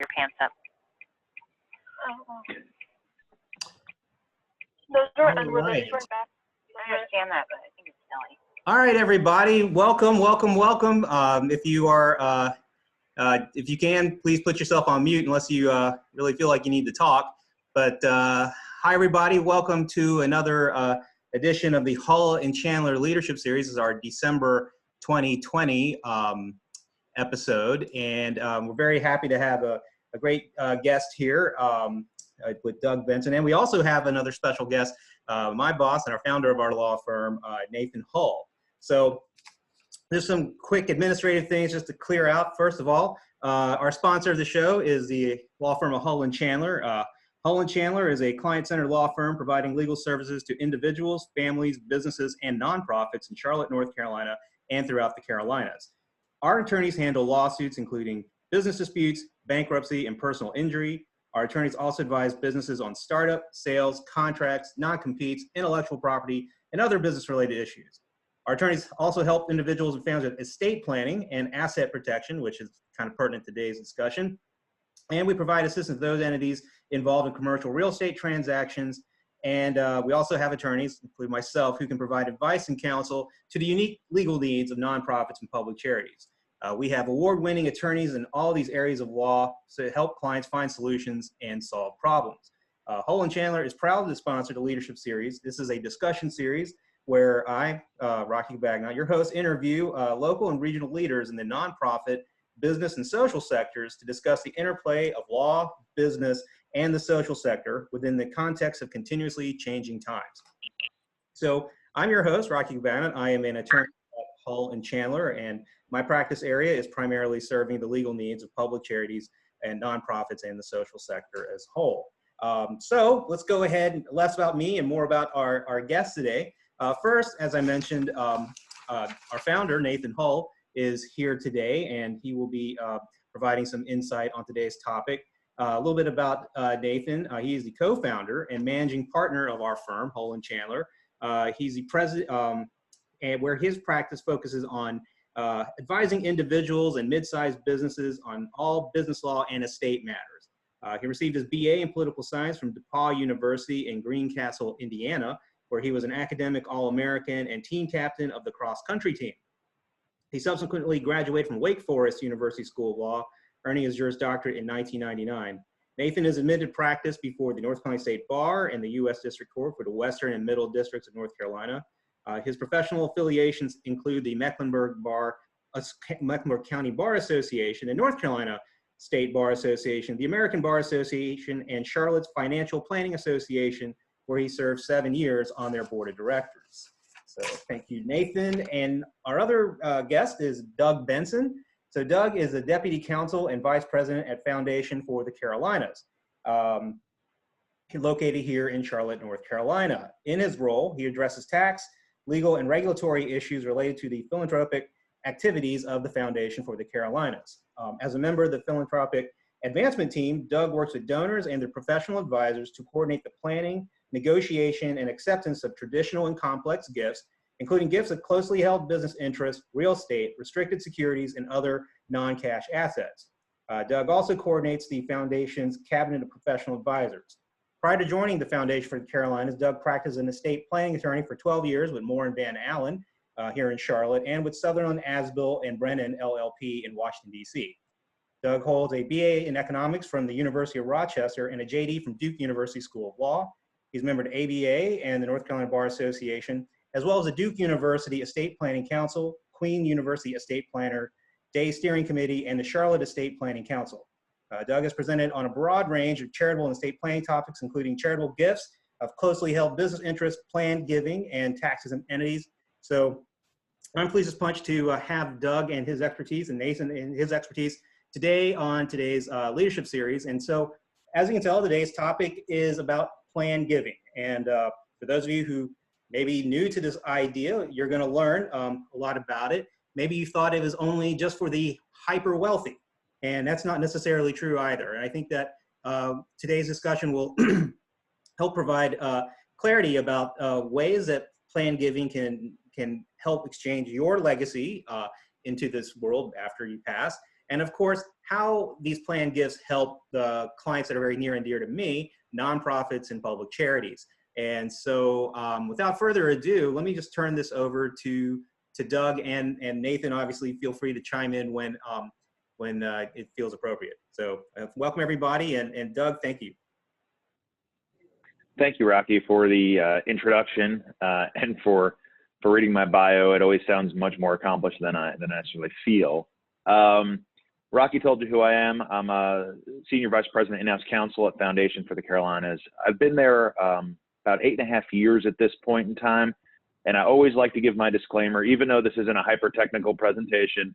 your pants up. Those are unrelated. I understand that, but I think it's silly. All right, everybody, welcome, welcome, welcome. If you can, please put yourself on mute unless you really feel like you need to talk. But hi, everybody, welcome to another edition of the Hull and Chandler Leadership Series. This is our December 2020 episode, and we're very happy to have a great guest here with Doug Benson. And we also have another special guest, my boss and our founder of our law firm, Nathan Hull. So there's some quick administrative things just to clear out. First of all, our sponsor of the show is the law firm of Hull and Chandler. Hull and Chandler is a client-centered law firm providing legal services to individuals, families, businesses, and nonprofits in Charlotte, North Carolina, and throughout the Carolinas. Our attorneys handle lawsuits including business disputes, bankruptcy, and personal injury. Our attorneys also advise businesses on startup, sales, contracts, non-competes, intellectual property, and other business-related issues. Our attorneys also help individuals and families with estate planning and asset protection, which is kind of pertinent to today's discussion. And we provide assistance to those entities involved in commercial real estate transactions. And we also have attorneys, including myself, who can provide advice and counsel to the unique legal needs of nonprofits and public charities. We have award-winning attorneys in all these areas of law to help clients find solutions and solve problems. Hull and Chandler is proud to sponsor the Leadership Series. This is a discussion series where I, Rocky Bagnall, your host, interview local and regional leaders in the nonprofit, business, and social sectors to discuss the interplay of law, business, and the social sector within the context of continuously changing times. So I'm your host, Rocky Bagnall. I am an attorney at Hull and Chandler, and my practice area is primarily serving the legal needs of public charities and nonprofits and the social sector as a whole. So let's go ahead and less about me and more about our guests today. First, as I mentioned, our founder, Nathan Hull, is here today, and he will be providing some insight on today's topic. A little bit about Nathan. He is the co-founder and managing partner of our firm, Hull and Chandler. He's the president, and where his practice focuses on advising individuals and mid-sized businesses on all business law and estate matters. He received his BA in political science from DePaul University in Greencastle, Indiana, where he was an academic All-American and team captain of the cross-country team. He subsequently graduated from Wake Forest University School of Law, earning his Juris Doctorate in 1999. Nathan is admitted practice before the North Carolina State Bar and the U.S. District Court for the Western and Middle Districts of North Carolina. His professional affiliations include the Mecklenburg County Bar Association and North Carolina State Bar Association, the American Bar Association, and Charlotte's Financial Planning Association, where he served 7 years on their board of directors. So thank you, Nathan. And our other guest is Doug Benson. So Doug is the Deputy Counsel and Vice President at Foundation for the Carolinas, located here in Charlotte, North Carolina. In his role, he addresses tax, legal, and regulatory issues related to the philanthropic activities of the Foundation for the Carolinas. As a member of the Philanthropic Advancement Team, Doug works with donors and their professional advisors to coordinate the planning, negotiation, and acceptance of traditional and complex gifts, including gifts of closely held business interests, real estate, restricted securities, and other non-cash assets. Doug also coordinates the Foundation's cabinet of professional advisors. Prior to joining the Foundation for the Carolinas, Doug practiced as an estate planning attorney for 12 years with Moore & Van Allen here in Charlotte, and with Sutherland, Asbill, and Brennan LLP in Washington, D.C. Doug holds a BA in economics from the University of Rochester and a JD from Duke University School of Law. He's a member of ABA and the North Carolina Bar Association, as well as the Duke University Estate Planning Council, Queen University Estate Planner, Day Steering Committee, and the Charlotte Estate Planning Council. Doug has presented on a broad range of charitable and estate planning topics, including charitable gifts of closely held business interests, planned giving, and taxes and entities. So I'm pleased as punch to have Doug and his expertise and Nathan and his expertise today on today's leadership series. And so, as you can tell, today's topic is about planned giving. And for those of you who may be new to this idea, you're going to learn a lot about it. Maybe you thought it was only just for the hyper wealthy, and that's not necessarily true either. And I think that today's discussion will help provide clarity about ways that planned giving can help exchange your legacy into this world after you pass, and of course, how these plan gifts help the clients that are very near and dear to me, nonprofits and public charities. And so without further ado, let me just turn this over to Doug and Nathan. Obviously, feel free to chime in when it feels appropriate. So welcome everybody, and Doug, thank you. Thank you, Rocky, for the introduction and for reading my bio. It always sounds much more accomplished than I actually feel. Rocky told you who I am. I'm a Senior Vice President in-house counsel at Foundation for the Carolinas. I've been there about 8.5 years at this point in time, and I always like to give my disclaimer, even though this isn't a hyper-technical presentation,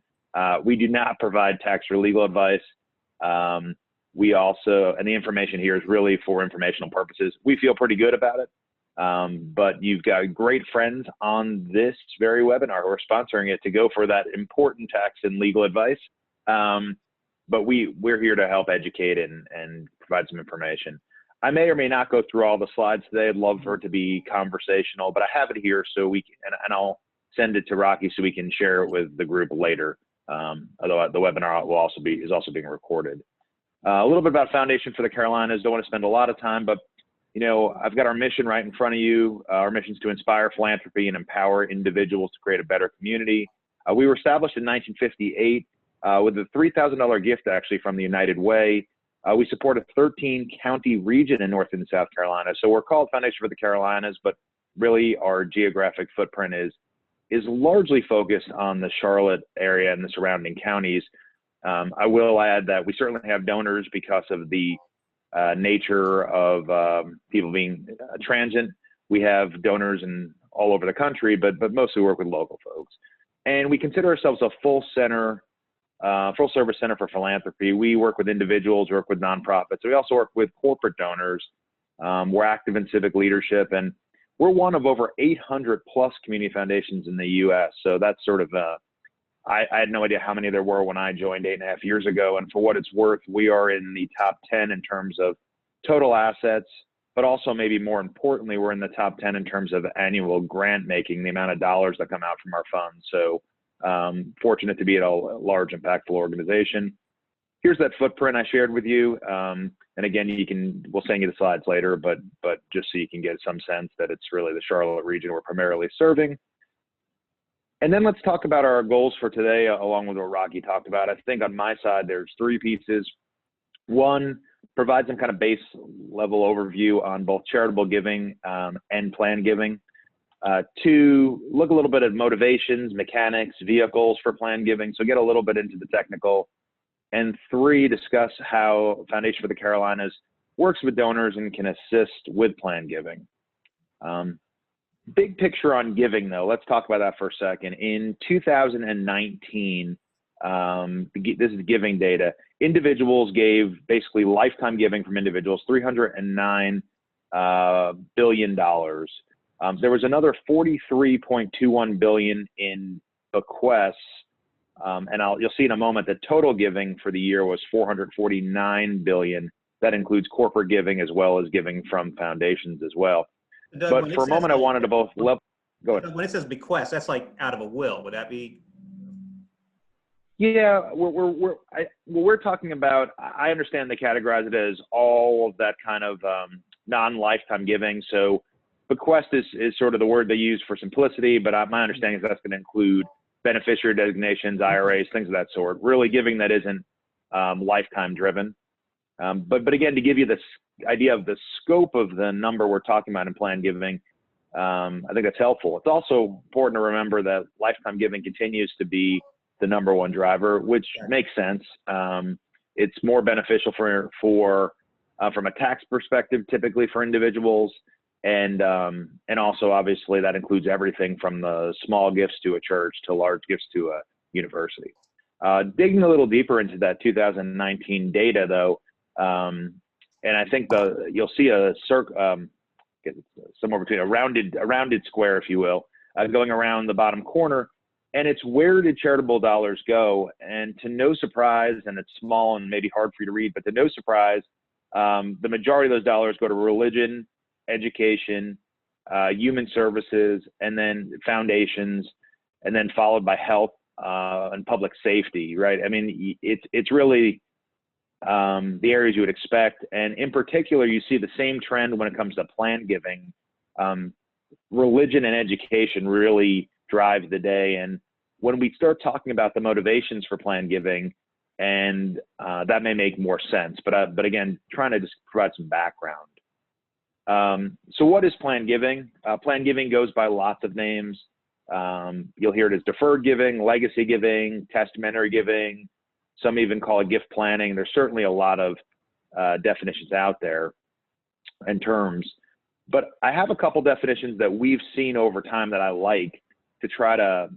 we do not provide tax or legal advice. We also, and the information here is really for informational purposes. We feel pretty good about it, but you've got great friends on this very webinar who are sponsoring it to go for that important tax and legal advice. But we're here to help educate and provide some information. I may or may not go through all the slides today. I'd love for it to be conversational, but I have it here so we can, and I'll send it to Rocky so we can share it with the group later. Although the webinar is also being recorded. A little bit about Foundation for the Carolinas. Don't want to spend a lot of time, but I've got our mission right in front of you. Our mission is to inspire philanthropy and empower individuals to create a better community. We were established in 1958 with a $3,000 gift actually from the United Way. We support a 13-county region in North and South Carolina. So we're called Foundation for the Carolinas, but really our geographic footprint is largely focused on the Charlotte area and the surrounding counties. I will add that we certainly have donors because of the nature of people being transient. We have donors all over the country, but mostly work with local folks. And we consider ourselves a full service center for philanthropy. We work with individuals, work with nonprofits. We also work with corporate donors. We're active in civic leadership, and we're one of over 800 plus community foundations in the U.S. So that's sort of I had no idea how many there were when I joined 8.5 years ago. And for what it's worth, we are in the top 10 in terms of total assets, but also maybe more importantly, we're in the top 10 in terms of annual grant making, the amount of dollars that come out from our funds. So fortunate to be at a large, impactful organization. Here's that footprint I shared with you. And again, we'll send you the slides later, but just so you can get some sense that it's really the Charlotte region we're primarily serving. And then let's talk about our goals for today, along with what Rocky talked about. I think on my side, there's 3 pieces. 1, provide some kind of base level overview on both charitable giving and plan giving. 2, look a little bit at motivations, mechanics, vehicles for plan giving. So get a little bit into the technical. And 3, discuss how Foundation for the Carolinas works with donors and can assist with plan giving. Big picture on giving, though. Let's talk about that for a second. In 2019, this is giving data, individuals gave basically lifetime giving from individuals, $309 billion. There was another $43.21 billion in bequests, and you'll see in a moment that total giving for the year was $449 billion. That includes corporate giving as well as giving from foundations as well. Doug, but for a moment, I wanted to both level. Go ahead. When it says bequest, that's like out of a will. Would that be? Yeah, we're talking about. I understand they categorize it as all of that kind of non-lifetime giving. So bequest is sort of the word they use for simplicity, but my understanding is that's going to include beneficiary designations, IRAs, things of that sort. Really giving that isn't lifetime driven. But again, to give you this idea of the scope of the number we're talking about in plan giving, I think that's helpful. It's also important to remember that lifetime giving continues to be the #1 driver, which makes sense. It's more beneficial from a tax perspective, typically for individuals, and also obviously that includes everything from the small gifts to a church to large gifts to a university. Digging a little deeper into that 2019 data, though. And I think you'll see a somewhere between a rounded square, if you will, going around the bottom corner, and it's where did charitable dollars go? And to no surprise, and it's small and maybe hard for you to read, but to no surprise, the majority of those dollars go to religion, education, human services, and then foundations, and then followed by health and public safety, right? I mean, it's really the areas you would expect. And in particular, you see the same trend when it comes to plan giving. Religion and education really drives the day. And when we start talking about the motivations for plan giving, and that may make more sense, but again, trying to just provide some background. So what is plan giving? Plan giving goes by lots of names. You'll hear it as deferred giving, legacy giving, testamentary giving. Some even call it gift planning. There's certainly a lot of definitions out there and terms. But I have a couple definitions that we've seen over time that I like to try to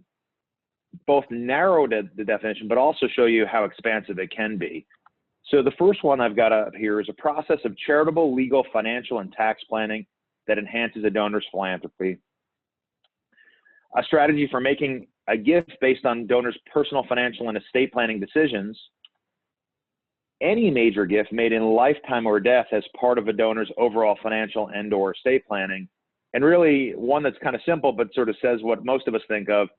both narrow the definition, but also show you how expansive it can be. So the first one I've got up here is a process of charitable, legal, financial, and tax planning that enhances a donor's philanthropy. A strategy for making a gift based on donors' personal, financial, and estate planning decisions. Any major gift made in lifetime or death as part of a donor's overall financial and/or estate planning. And really one that's kind of simple, but sort of says what most of us think of,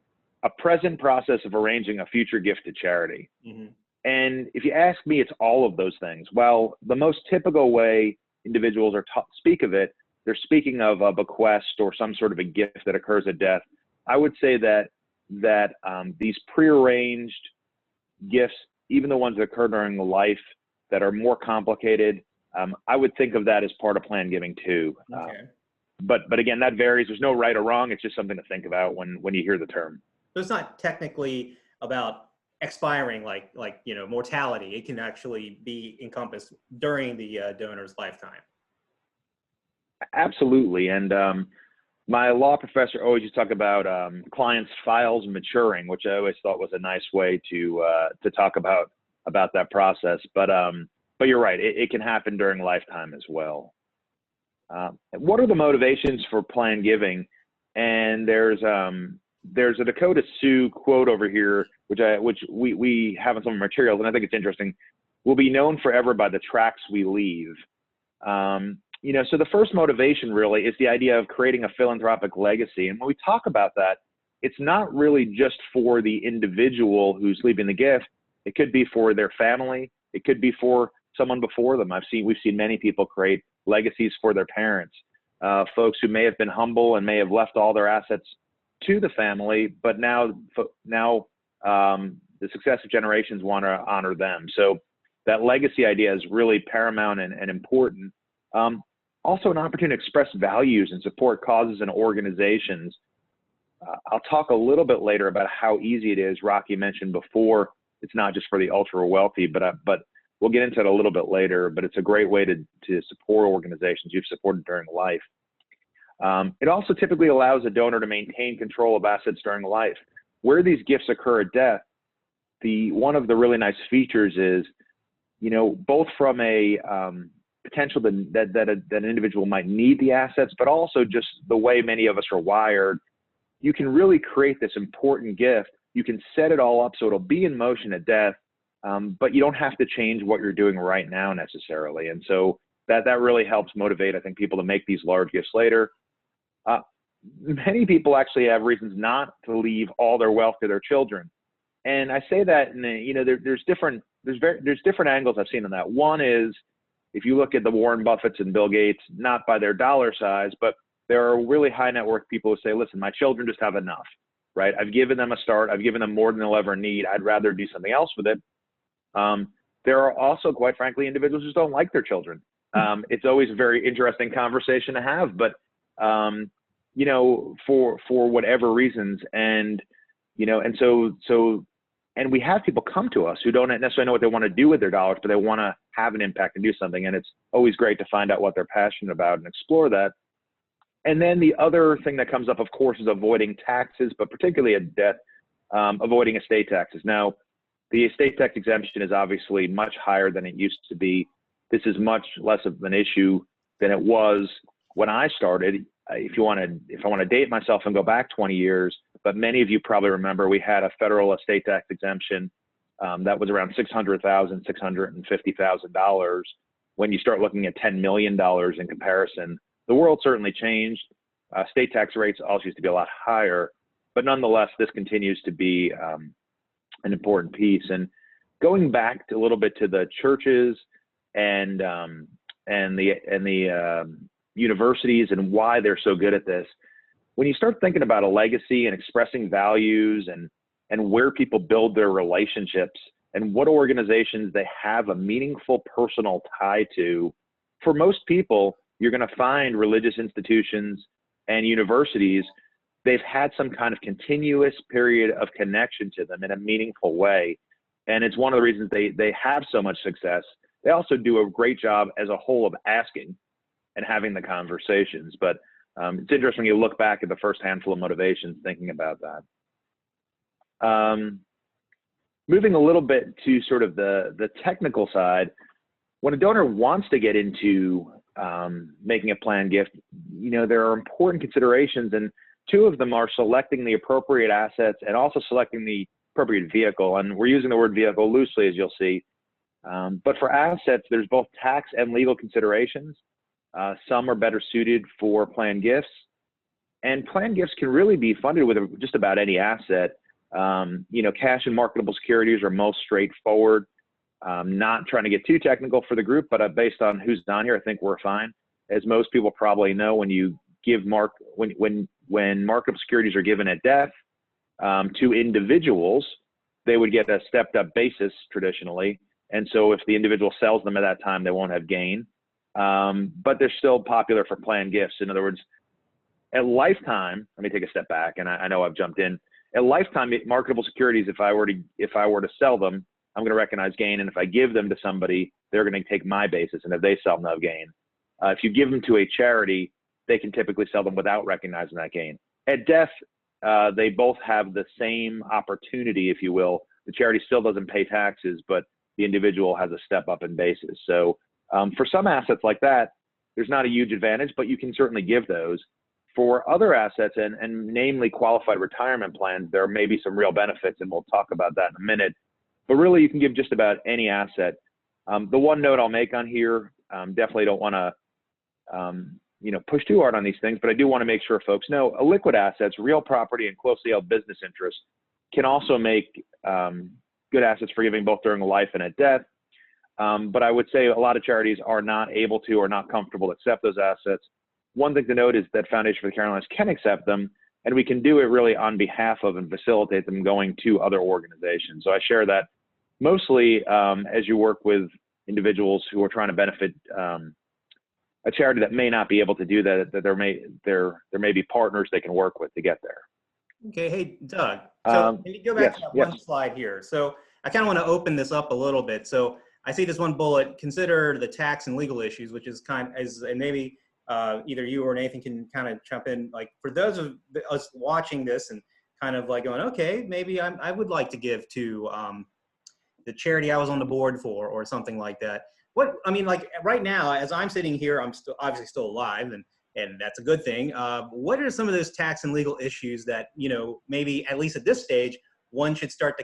a present process of arranging a future gift to charity. Mm-hmm. And if you ask me, it's all of those things. Well, the most typical way individuals are speak of it, they're speaking of a bequest or some sort of a gift that occurs at death. I would say that these prearranged gifts, even the ones that occur during life that are more complicated, I would think of that as part of plan giving too. Okay. But again, that varies. There's no right or wrong. It's just something to think about when you hear the term. So it's not technically about expiring like mortality. It can actually be encompassed during the donor's lifetime. Absolutely. And my law professor always used to talk about clients' files maturing, which I always thought was a nice way to talk about that process. But you're right, it can happen during lifetime as well. What are the motivations for plan giving? And there's a Dakota Sioux quote over here, which we have in some materials, and I think it's interesting. We'll be known forever by the tracks we leave. So the first motivation really is the idea of creating a philanthropic legacy. And when we talk about that, it's not really just for the individual who's leaving the gift. It could be for their family. It could be for someone before them. We've seen many people create legacies for their parents, folks who may have been humble and may have left all their assets to the family, but now the successive generations want to honor them. So that legacy idea is really paramount and important. Also an opportunity to express values and support causes and organizations. I'll talk a little bit later about how easy it is. Rocky mentioned before, it's not just for the ultra wealthy, but we'll get into it a little bit later, but it's a great way to support organizations you've supported during life. It also typically allows a donor to maintain control of assets during life. Where these gifts occur at death, one of the really nice features is, both from a potential that an individual might need the assets, but also just the way many of us are wired, you can really create this important gift. You can set it all up so it'll be in motion at death, but you don't have to change what you're doing right now necessarily. And so that really helps motivate, I think, people to make these large gifts later. Many people actually have reasons not to leave all their wealth to their children. And I say that, there's different angles I've seen on that. One is, if you look at the Warren Buffetts and Bill Gates, not by their dollar size, but there are really high net worth people who say, listen, my children just have enough, right? I've given them a start. I've given them more than they'll ever need. I'd rather do something else with it. There are also, quite frankly, individuals who don't like their children. It's always a very interesting conversation to have, but, for whatever reasons. And we have people come to us who don't necessarily know what they want to do with their dollars, but they want to have an impact and do something. And it's always great to find out what they're passionate about and explore that. And then the other thing that comes up, of course, is avoiding taxes, but particularly at death, avoiding estate taxes. Now, the estate tax exemption is obviously much higher than it used to be. This is much less of an issue than it was when I started. If I want to date myself and go back 20 years, but many of you probably remember we had a federal estate tax exemption that was around $600,000, $650,000. When you start looking at $10 million in comparison, the world certainly changed. State tax rates also used to be a lot higher, but nonetheless, this continues to be an important piece. And going back a little bit to the churches and the universities and why they're so good at this, when you start thinking about a legacy and expressing values and where people build their relationships and what organizations they have a meaningful personal tie to, for most people, you're going to find religious institutions and universities, they've had some kind of continuous period of connection to them in a meaningful way. And it's one of the reasons they have so much success. They also do a great job as a whole of asking and having the conversations. But it's interesting when you look back at the first handful of motivations thinking about that. Moving a little bit to sort of the technical side, when a donor wants to get into making a planned gift, there are important considerations, and two of them are selecting the appropriate assets and also selecting the appropriate vehicle. And we're using the word vehicle loosely, as you'll see. But for assets, there's both tax and legal considerations. Some are better suited for planned gifts, and planned gifts can really be funded with just about any asset. Cash and marketable securities are most straightforward. Not trying to get too technical for the group, but based on who's on here, I think we're fine. As most people probably know, when you give when marketable securities are given at death to individuals, they would get a stepped up basis traditionally. And so if the individual sells them at that time, they won't have gain. But they're still popular for planned gifts. In other words, at lifetime, let me take a step back, and I know I've jumped in. At lifetime, marketable securities, if I were to sell them, I'm going to recognize gain. And if I give them to somebody, they're going to take my basis. And if they sell them, they'll gain. If you give them to a charity, they can typically sell them without recognizing that gain. At death, they both have the same opportunity, if you will. The charity still doesn't pay taxes, but the individual has a step up in basis. So for some assets like that, there's not a huge advantage, but you can certainly give those. For other assets, and namely qualified retirement plans, there may be some real benefits, and we'll talk about that in a minute. But really, you can give just about any asset. The one note I'll make on here, definitely don't want to push too hard on these things, but I do want to make sure folks know liquid assets, real property, and closely held business interests can also make good assets for giving both during life and at death. But I would say a lot of charities are not able to or not comfortable to accept those assets. One thing to note is that Foundation for the Carolinas can accept them, and we can do it really on behalf of and facilitate them going to other organizations. So I share that mostly as you work with individuals who are trying to benefit a charity that may not be able to do that, that there may be partners they can work with to get there. Okay, hey, Doug, so can you go back to that one slide here? So I kind of want to open this up a little bit. So I see this one bullet, consider the tax and legal issues, which is and maybe either you or Nathan can kind of jump in. Like for those of us watching this and kind of like going, okay, maybe I would like to give to the charity I was on the board for or something like that. Like right now, as I'm sitting here, I'm obviously still alive, and that's a good thing. What are some of those tax and legal issues that, maybe at least at this stage, one should start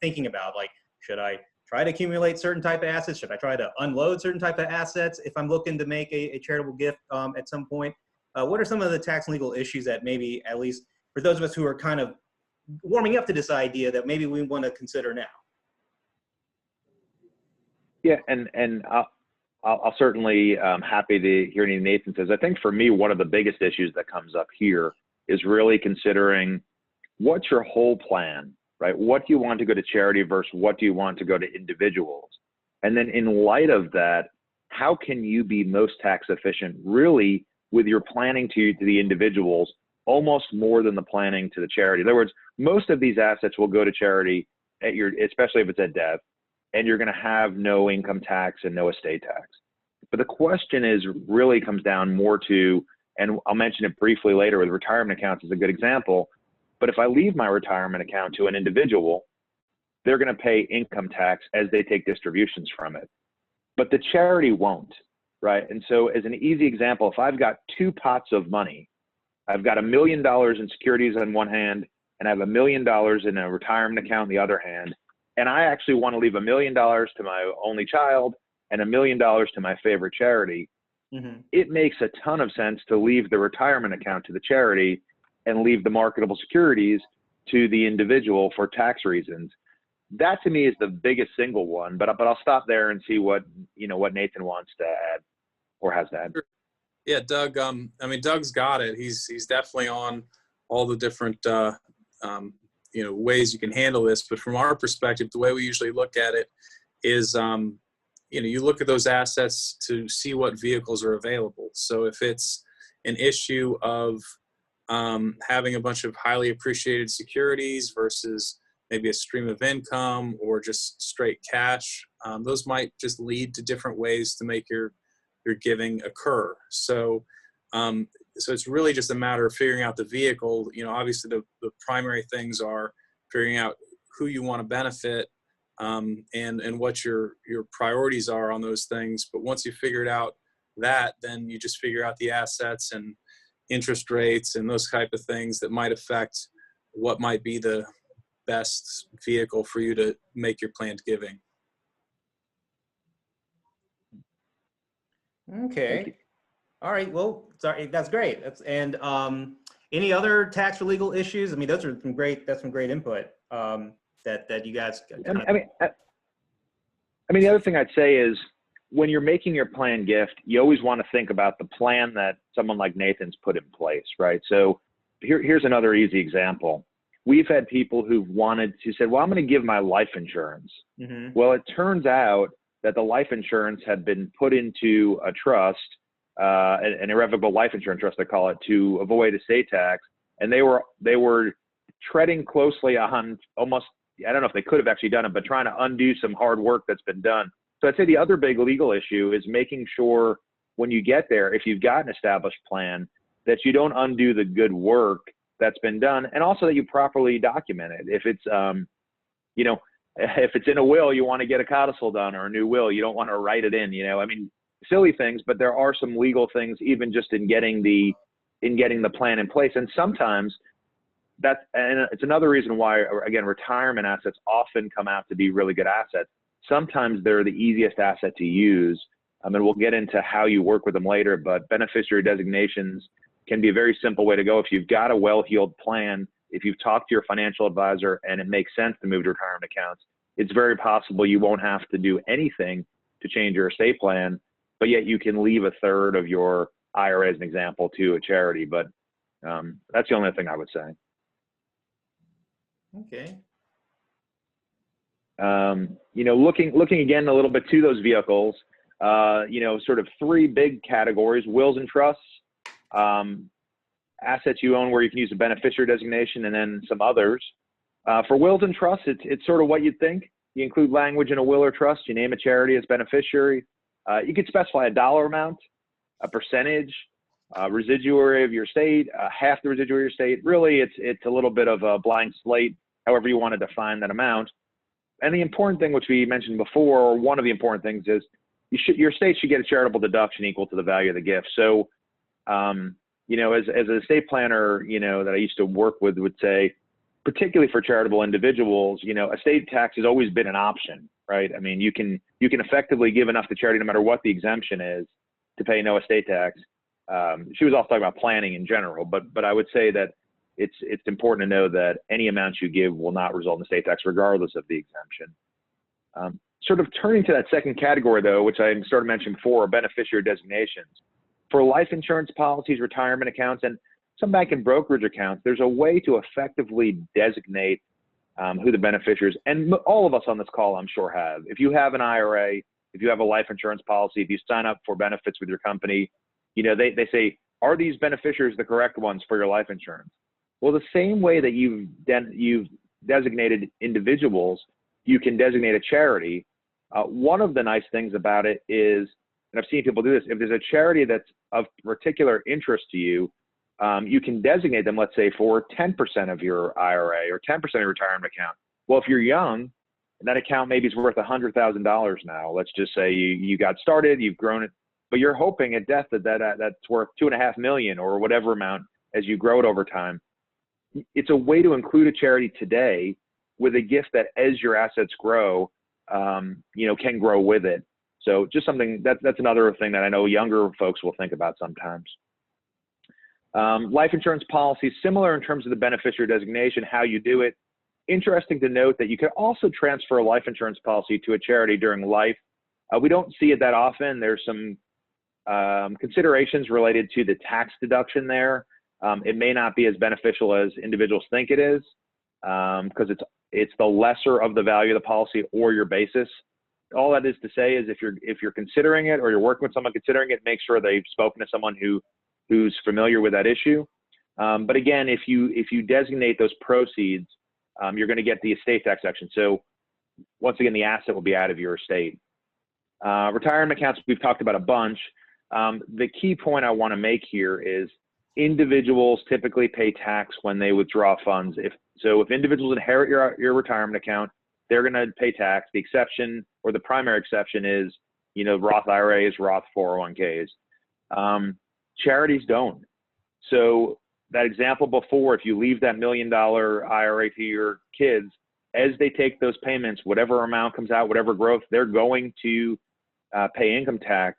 thinking about? Like, should I try to accumulate certain type of assets? Should I try to unload certain type of assets if I'm looking to make a charitable gift at some point? What are some of the tax and legal issues that maybe, at least for those of us who are kind of warming up to this idea, that maybe we want to consider now? Yeah, and I'll certainly happy to hear anything Nathan says. I think for me, one of the biggest issues that comes up here is really considering what's your whole plan, right? What do you want to go to charity versus what do you want to go to individuals? And then in light of that, how can you be most tax efficient really with your planning to the individuals, almost more than the planning to the charity? In other words, most of these assets will go to charity especially if it's at death, and you're going to have no income tax and no estate tax. But the question really comes down more to, and I'll mention it briefly later with retirement accounts as a good example, but if I leave my retirement account to an individual, they're going to pay income tax as they take distributions from it. But the charity won't, right? And so as an easy example, if I've got two pots of money, I've got $1 million in securities on one hand, and I have $1 million in a retirement account on the other hand, and I actually want to leave $1 million to my only child and $1 million to my favorite charity, it makes a ton of sense to leave the retirement account to the charity and leave the marketable securities to the individual for tax reasons. that to me is the biggest single one, but I'll stop there and see what Nathan wants to add or has to add. Yeah, Doug. I mean, Doug's got it. He's definitely on all the different ways you can handle this. But from our perspective, the way we usually look at it is, you look at those assets to see what vehicles are available. So if it's an issue of having a bunch of highly appreciated securities versus maybe a stream of income or just straight cash, those might just lead to different ways to make your giving occur. So it's really just a matter of figuring out the vehicle. Obviously the primary things are figuring out who you want to benefit and what your priorities are on those things. But once you figured out that, then you just figure out the assets and interest rates and those type of things that might affect what might be the best vehicle for you to make your planned giving. Okay. All right. Well, sorry, that's great. Any other tax or legal issues? I mean, that's some great input that you guys. The other thing I'd say is when you're making your planned gift, you always want to think about the plan that someone like Nathan's put in place, right? So here's another easy example. We've had people who said, well, I'm going to give my life insurance. Mm-hmm. Well, it turns out that the life insurance had been put into a trust, an irrevocable life insurance trust, they call it, to avoid estate tax. And they were treading closely on almost, I don't know if they could have actually done it, but trying to undo some hard work that's been done. So I'd say the other big legal issue is making sure when you get there, if you've got an established plan, that you don't undo the good work that's been done, and also that you properly document it. If it's, if it's in a will, you want to get a codicil done or a new will. You don't want to write it in. Silly things, but there are some legal things even just in getting the plan in place. And sometimes it's another reason why, again, retirement assets often come out to be really good assets. Sometimes they're the easiest asset to use. And we'll get into how you work with them later, but beneficiary designations can be a very simple way to go. If you've got a well-heeled plan, if you've talked to your financial advisor and it makes sense to move to retirement accounts, it's very possible you won't have to do anything to change your estate plan, but yet you can leave a third of your IRA, as an example, to a charity. But that's the only thing I would say. Okay. Looking again a little bit to those vehicles, sort of three big categories: wills and trusts, assets you own where you can use a beneficiary designation, and then some others. For wills and trusts, it's sort of what you'd think. You include language in a will or trust, you name a charity as beneficiary. You could specify a dollar amount, a percentage, residuary of your estate, half the residuary of your estate. Really, it's a little bit of a blank slate, however you want to define that amount. And the important thing, which we mentioned before, or one of the important things, is your estate should get a charitable deduction equal to the value of the gift. So, as an estate planner, that I used to work with would say, particularly for charitable individuals, estate tax has always been an option, right? I mean, you can effectively give enough to charity no matter what the exemption is to pay no estate tax. She was also talking about planning in general, but I would say that it's important to know that any amount you give will not result in estate tax regardless of the exemption. Sort of turning to that second category, though, which I started mentioning before, beneficiary designations. For life insurance policies, retirement accounts, and some bank and brokerage accounts, there's a way to effectively designate who the beneficiaries, and all of us on this call, I'm sure, have. If you have an IRA, if you have a life insurance policy, if you sign up for benefits with your company, they say, are these beneficiaries the correct ones for your life insurance? Well, the same way that you've designated individuals, you can designate a charity. One of the nice things about it is, and I've seen people do this, if there's a charity that's of particular interest to you, you can designate them, let's say, for 10% of your IRA or 10% of your retirement account. Well, if you're young, that account maybe is worth $100,000 now. Let's just say you got started, you've grown it, but you're hoping at death that's worth $2.5 million or whatever amount as you grow it over time. It's a way to include a charity today with a gift that, as your assets grow, can grow with it. So just something that's another thing that I know younger folks will think about sometimes. Life insurance policies, similar in terms of the beneficiary designation, how you do it. interesting to note that you can also transfer a life insurance policy to a charity during life. We don't see it that often. There's some considerations related to the tax deduction there. It may not be as beneficial as individuals think it is, because it's the lesser of the value of the policy or your basis. All that is to say is if you're considering it or you're working with someone considering it, make sure they've spoken to someone who's familiar with that issue. But again, if you designate those proceeds, you're going to get the estate tax section. So once again, the asset will be out of your estate. Retirement accounts, we've talked about a bunch. The key point I want to make here is individuals typically pay tax when they withdraw funds. If individuals inherit your retirement account, they're going to pay tax. The exception, or the primary exception, is Roth IRAs, Roth 401ks. Charities don't. So that example before, if you leave that $1 million IRA to your kids, as they take those payments, whatever amount comes out, whatever growth, they're going to pay income tax,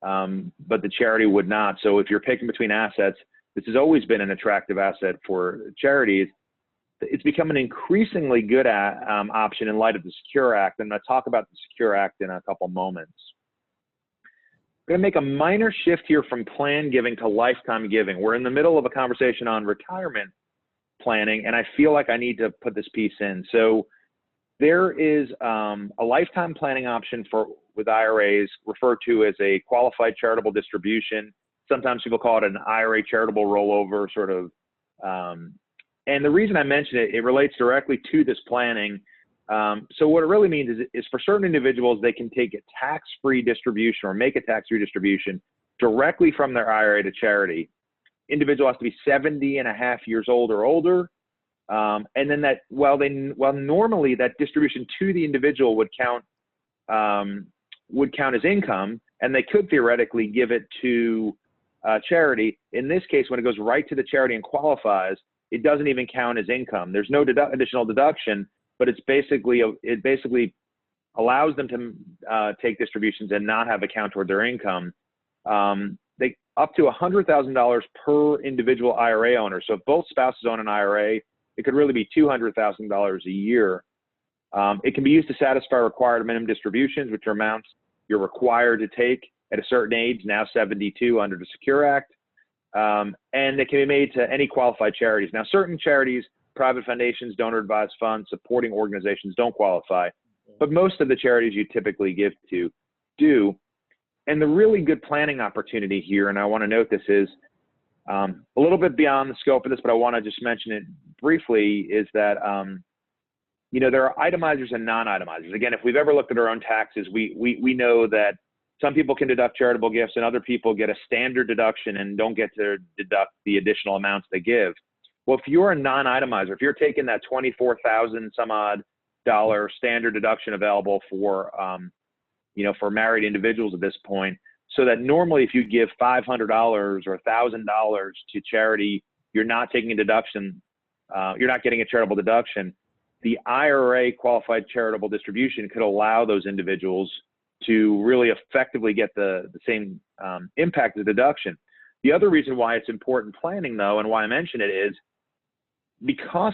but the charity would not. So if you're picking between assets, this has always been an attractive asset for charities. It's become an increasingly good option in light of the Secure Act. I'm going to talk about the Secure Act in a couple moments. I'm going to make a minor shift here from plan giving to lifetime giving. We're in the middle of a conversation on retirement planning, and I feel like I need to put this piece in. So there is a lifetime planning option with IRAs, referred to as a qualified charitable distribution. Sometimes people call it an IRA charitable rollover, sort of. And the reason I mention it, it relates directly to this planning. So what it really means is for certain individuals, they can take a tax-free distribution or make a tax-free distribution directly from their IRA to charity. Individual has to be 70 and a half years old or older. And then normally that distribution to the individual would count as income, and they could theoretically give it to charity. In this case, when it goes right to the charity and qualifies, it doesn't even count as income. There's no additional deduction, but it basically allows them to take distributions and not have a count toward their income. They up to $100,000 per individual IRA owner. So if both spouses own an IRA, it could really be $200,000 a year. It can be used to satisfy required minimum distributions, which are amounts you're required to take at a certain age, now 72 under the Secure Act. And it can be made to any qualified charities. Now, certain charities, private foundations, donor-advised funds, supporting organizations don't qualify, but most of the charities you typically give to do. And the really good planning opportunity here, and I want to note this, is a little bit beyond the scope of this, but I want to just mention it briefly, is that there are itemizers and non-itemizers. Again, if we've ever looked at our own taxes, we know that some people can deduct charitable gifts and other people get a standard deduction and don't get to deduct the additional amounts they give. Well, if you're a non-itemizer, if you're taking that $24,000 some odd standard deduction available for married individuals at this point, so that normally if you give $500 or $1,000 to charity, you're not taking a deduction, you're not getting a charitable deduction. The IRA qualified charitable distribution could allow those individuals to really effectively get the same impact of the deduction. The other reason why it's important planning, though, and why I mention it is because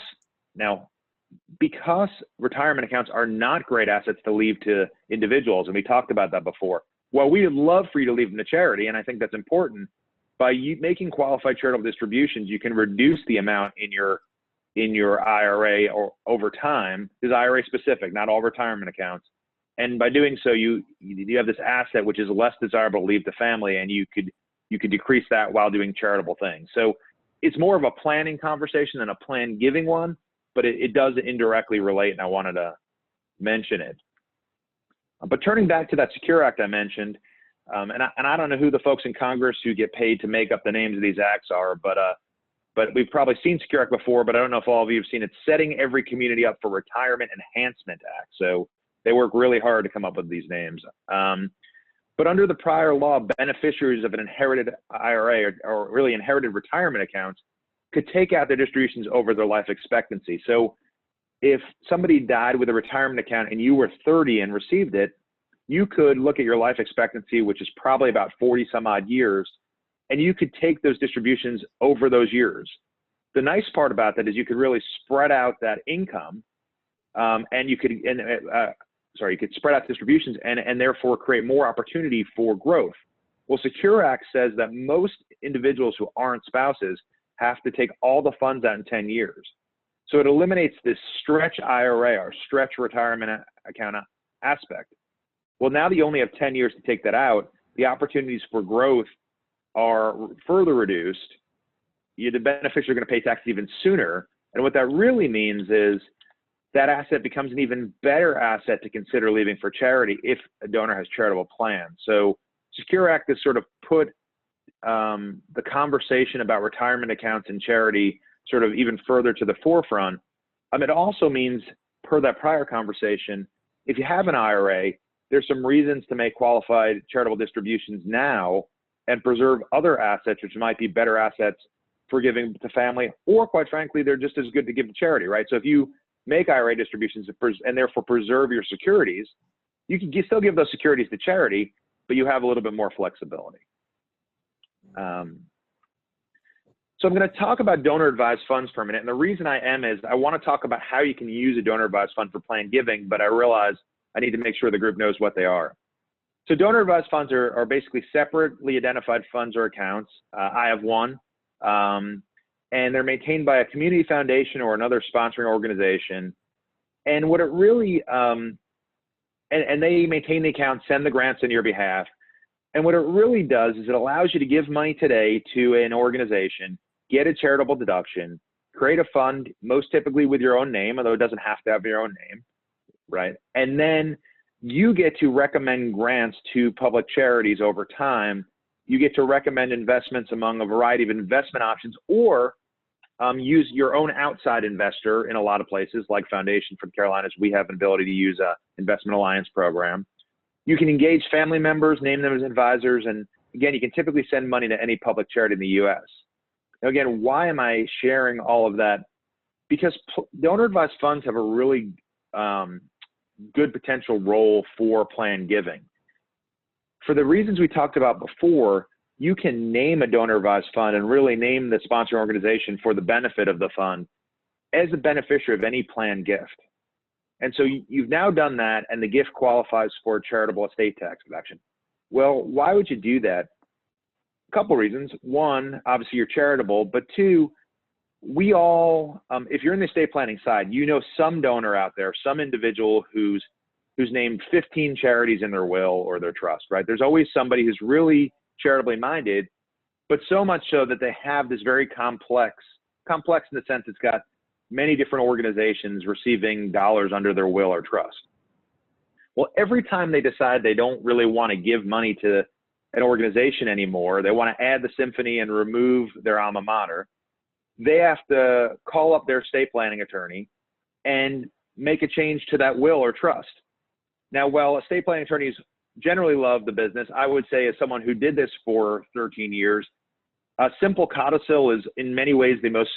retirement accounts are not great assets to leave to individuals, and we talked about that before. Well, we would love for you to leave them to charity, and I think that's important. By making qualified charitable distributions, you can reduce the amount in your IRA or over time. This is IRA specific, not all retirement accounts. And by doing so, you have this asset which is less desirable to leave the family, and you could decrease that while doing charitable things. So it's more of a planning conversation than a plan giving one, but it does indirectly relate, and I wanted to mention it. But turning back to that Secure Act I mentioned, and I don't know who the folks in Congress who get paid to make up the names of these acts are, but we've probably seen Secure Act before, but I don't know if all of you have seen it. Setting Every Community Up for Retirement Enhancement Act. So they work really hard to come up with these names. But under the prior law, beneficiaries of an inherited IRA or really inherited retirement accounts could take out their distributions over their life expectancy. So if somebody died with a retirement account and you were 30 and received it, you could look at your life expectancy, which is probably about 40 some odd years, and you could take those distributions over those years. the nice part about that is you could really spread out that income, and you could, you could spread out distributions and therefore create more opportunity for growth. Well, Secure Act says that most individuals who aren't spouses have to take all the funds out in 10 years. So it eliminates this stretch IRA or stretch retirement account aspect. Well, now that you only have 10 years to take that out, the opportunities for growth are further reduced. The beneficiary are going to pay taxes even sooner. And what that really means is that asset becomes an even better asset to consider leaving for charity if a donor has charitable plans. So Secure Act has sort of put the conversation about retirement accounts and charity sort of even further to the forefront. It also means, per that prior conversation, if you have an IRA, there's some reasons to make qualified charitable distributions now and preserve other assets, which might be better assets for giving to family, or quite frankly, they're just as good to give to charity, right? So if you make IRA distributions and therefore preserve your securities, you can still give those securities to charity, but you have a little bit more flexibility. So I'm going to talk about donor advised funds for a minute. And the reason I am is I want to talk about how you can use a donor advised fund for planned giving, but I realize I need to make sure the group knows what they are. So donor advised funds are basically separately identified funds or accounts. I have one, and they're maintained by a community foundation or another sponsoring organization. And what it really, and they maintain the account, send the grants on your behalf. And what it really does is it allows you to give money today to an organization, get a charitable deduction, create a fund, most typically with your own name, although it doesn't have to have your own name, right? And then you get to recommend grants to public charities over time. You get to recommend investments among a variety of investment options, or use your own outside investor in a lot of places, like Foundation for the Carolinas. We have an ability to use a investment alliance program. You can engage family members, name them as advisors, and again, you can typically send money to any public charity in the U.S. Now, again, why am I sharing all of that? Because donor advised funds have a really good potential role for planned giving. For the reasons we talked about before, you can name a donor advised fund and really name the sponsor organization for the benefit of the fund as a beneficiary of any planned gift. And so you've now done that, and the gift qualifies for charitable estate tax deduction. Well, why would you do that? A couple reasons. One, obviously you're charitable, but two, we all, if you're in the estate planning side, you know some donor out there, some individual who's named 15 charities in their will or their trust, right? There's always somebody who's really charitably minded, but so much so that they have this very complex in the sense it's got many different organizations receiving dollars under their will or trust. Well, every time they decide they don't really want to give money to an organization anymore, they want to add the symphony and remove their alma mater, they have to call up their estate planning attorney and make a change to that will or trust. Now, while estate planning attorneys generally love the business, I would say as someone who did this for 13 years, a simple codicil is in many ways the most,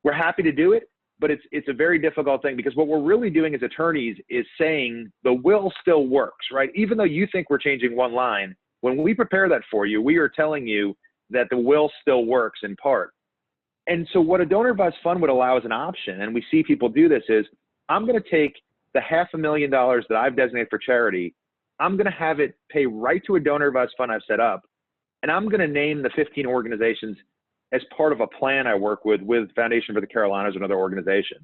we're happy to do it, but it's a very difficult thing, because what we're really doing as attorneys is saying the will still works, right? Even though you think we're changing one line, when we prepare that for you, we are telling you that the will still works in part. And so what a donor advised fund would allow as an option, and we see people do this, is I'm going to take the $500,000 that I've designated for charity, I'm going to have it pay right to a donor advised fund I've set up, and I'm going to name the 15 organizations as part of a plan I work with Foundation for the Carolinas, another organization.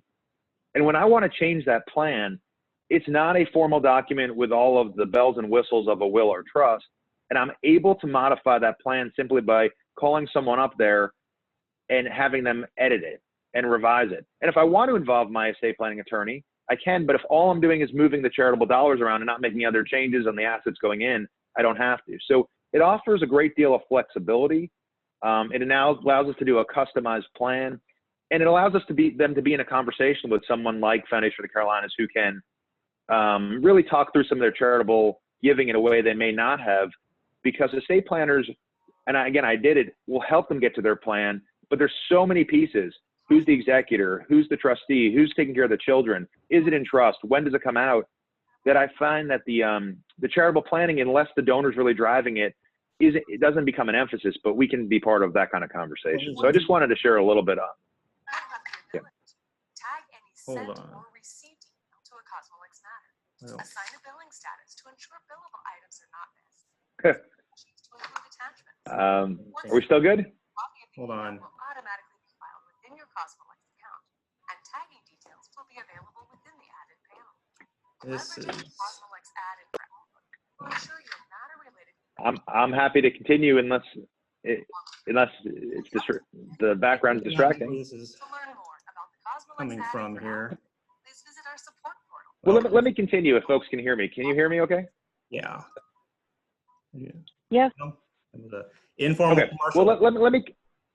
And when I want to change that plan, it's not a formal document with all of the bells and whistles of a will or trust, and I'm able to modify that plan simply by calling someone up there and having them edit it and revise it. And if I want to involve my estate planning attorney, I can, but if all I'm doing is moving the charitable dollars around and not making other changes on the assets going in, I don't have to. So it offers a great deal of flexibility. It now allows us to do a customized plan, and it allows us to be in a conversation with someone like Foundation for the Carolinas who can really talk through some of their charitable giving in a way they may not have, because estate planners, and I did it, will help them get to their plan, but there's so many pieces. Who's the executor? Who's the trustee? Who's taking care of the children? Is it in trust? When does it come out? That I find that the charitable planning, unless the donor's really driving it, it doesn't become an emphasis, but we can be part of that kind of conversation. So I just wanted to share a little bit Hold sent on. or received email to a Cosmolex matter. Oh. Assign a billing status to ensure billable items are not missed. Okay. Sheets to include attachments. Are we still good? Copy of the Hold email on. will automatically be filed within your Cosmolex account, and tagging details will be available within the added panel. This Leveraging is. Cosmolex added for Outlook will ensure your matter-related I'm happy to continue unless it's the background's distracting. This is To learn more about the Cosmolex coming added from for here. Outlook, please visit our support portal. Well, let me continue if folks can hear me. Can you hear me okay? Yeah. Yes. The informal Okay. commercial. Well, let me,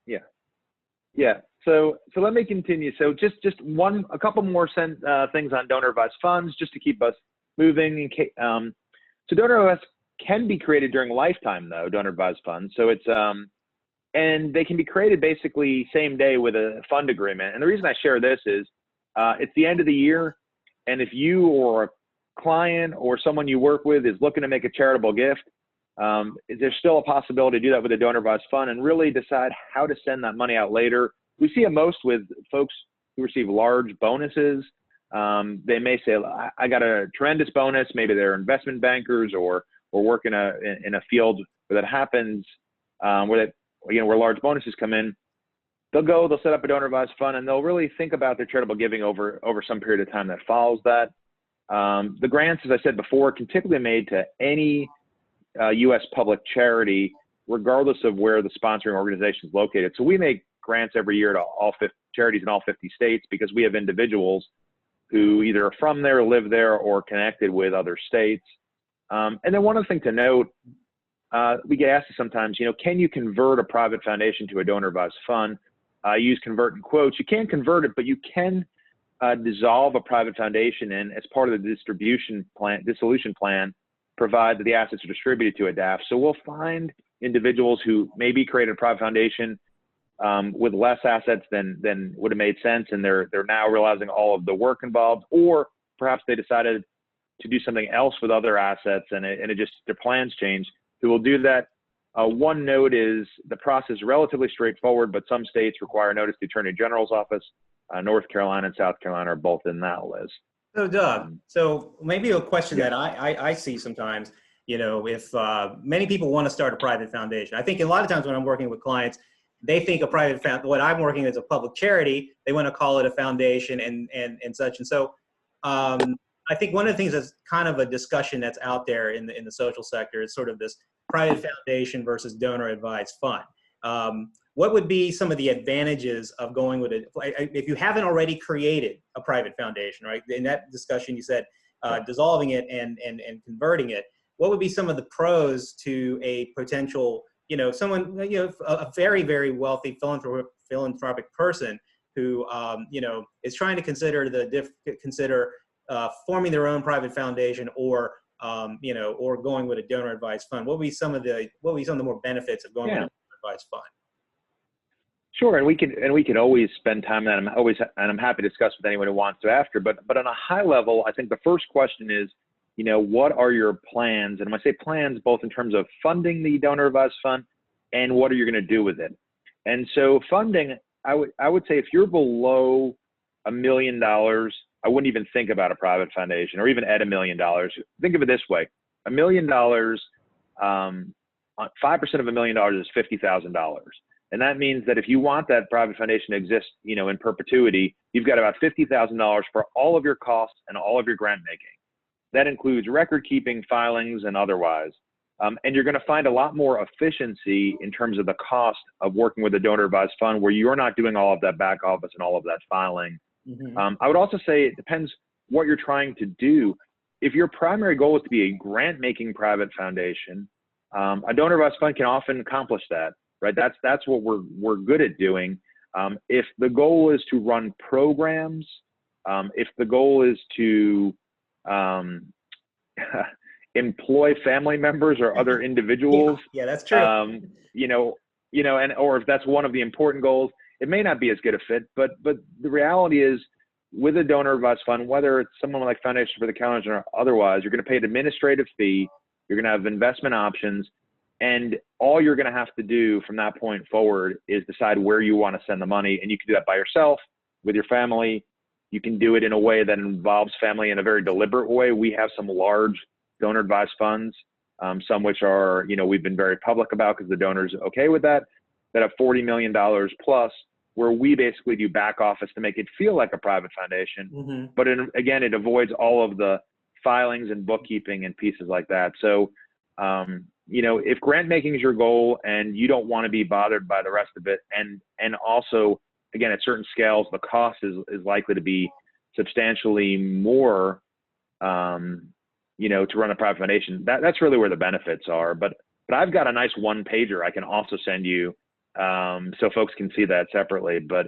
yeah. So let me continue. So just a couple more things on donor advised funds, just to keep us moving. So donor advised can be created during lifetime, though, donor advised funds. So it's and they can be created basically same day with a fund agreement. And the reason I share this is it's the end of the year, and if you or a client or someone you work with is looking to make a charitable gift, there's still a possibility to do that with a donor advised fund and really decide how to send that money out later. We see it most with folks who receive large bonuses. They may say, I got a tremendous bonus. Maybe they're investment bankers or work in a field where that happens, where large bonuses come in. They'll set up a donor advised fund, and they'll really think about their charitable giving over some period of time that follows that. The grants, as I said before, can typically be made to any U.S. public charity, regardless of where the sponsoring organization is located. So we make grants every year to all 50 charities in all 50 states because we have individuals who either are from there, live there, or connected with other states. And then one other thing to note, we get asked sometimes, can you convert a private foundation to a donor advised fund? I use convert in quotes. You can't convert it, but you can dissolve a private foundation, and as part of the dissolution plan, provide that the assets are distributed to a DAF. So we'll find individuals who maybe created a private foundation with less assets than would have made sense, and they're now realizing all of the work involved, or perhaps they decided to do something else with other assets, and their plans changed. So we'll do that. One note is the process is relatively straightforward, but some states require notice to the Attorney General's office. North Carolina and South Carolina are both in that list. So Doug, so maybe a question that I see sometimes, if many people want to start a private foundation. I think a lot of times when I'm working with clients, they think what I'm working as a public charity, they want to call it a foundation and such. And so I think one of the things that's kind of a discussion that's out there in the social sector is sort of this private foundation versus donor advised fund. What would be some of the advantages of going with it if you haven't already created a private foundation, right? In that discussion, you said dissolving it and converting it. What would be some of the pros to a potential, someone, a very, very wealthy philanthropic person who, is trying to consider forming their own private foundation or going with a donor advised fund? What would be some of the more benefits of going with a donor advised fund? Sure, and we could always spend time on that. I'm happy to discuss with anyone who wants to after. But on a high level, I think the first question is, what are your plans? And when I say plans, both in terms of funding the donor advised fund and what are you going to do with it? And so funding, I would say if you're below $1 million, I wouldn't even think about a private foundation or even at $1 million. Think of it this way: $1 million, 5% of $1 million is $50,000. And that means that if you want that private foundation to exist, in perpetuity, you've got about $50,000 for all of your costs and all of your grant making. That includes record keeping, filings, and otherwise. And you're going to find a lot more efficiency in terms of the cost of working with a donor advised fund where you're not doing all of that back office and all of that filing. Mm-hmm. I would also say it depends what you're trying to do. If your primary goal is to be a grant making private foundation, a donor advised fund can often accomplish that. Right, that's what we're good at doing. If the goal is to run programs, if the goal is to employ family members or other individuals, yeah, that's true. Or if that's one of the important goals, it may not be as good a fit. But the reality is, with a donor advised fund, whether it's someone like Foundation for the Calendars or otherwise, you're going to pay an administrative fee. You're going to have investment options. And all you're going to have to do from that point forward is decide where you want to send the money. And you can do that by yourself, with your family, You can do it in a way that involves family in a very deliberate way. We have some large donor advised funds, some which are, we've been very public about because the donor's okay with that have $40 million plus, where we basically do back office to make it feel like a private foundation. Mm-hmm. But again, it avoids all of the filings and bookkeeping and pieces like that. So, if grant making is your goal and you don't want to be bothered by the rest of it, and also, again, at certain scales, the cost is likely to be substantially more, to run a private foundation. That's really where the benefits are. But I've got a nice one pager I can also send you, so folks can see that separately. But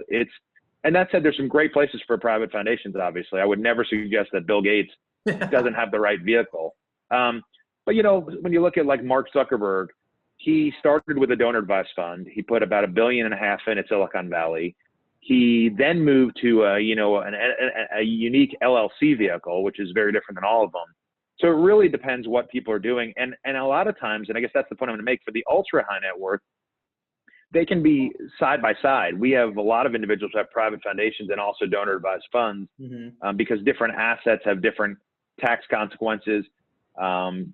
and that said, there's some great places for private foundations. Obviously, I would never suggest that Bill Gates doesn't have the right vehicle. But when you look at like Mark Zuckerberg, he started with a donor advised fund. He put about $1.5 billion in at Silicon Valley. He then moved to a unique LLC vehicle, which is very different than all of them. So it really depends what people are doing. And a lot of times, and I guess that's the point I'm going to make, for the ultra high net worth, they can be side by side. We have a lot of individuals who have private foundations and also donor advised funds, Mm-hmm. Because different assets have different tax consequences. Donor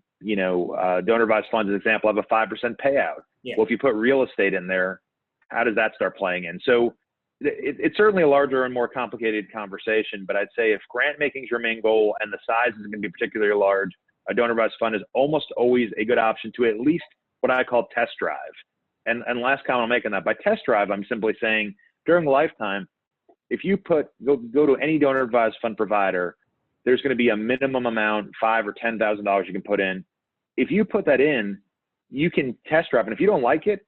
advised funds, as an example, have a 5% payout. Yeah. Well, if you put real estate in there, how does that start playing in? So it's certainly a larger and more complicated conversation, but I'd say if grant making is your main goal and the size is going to be particularly large, a donor advised fund is almost always a good option to at least what I call test drive. And last comment I'll make on that, by test drive, I'm simply saying during the lifetime, if you go to any donor advised fund provider, there's going to be a minimum amount, $5,000 or $10,000 you can put in. If you put that in, you can test drive, and if you don't like it,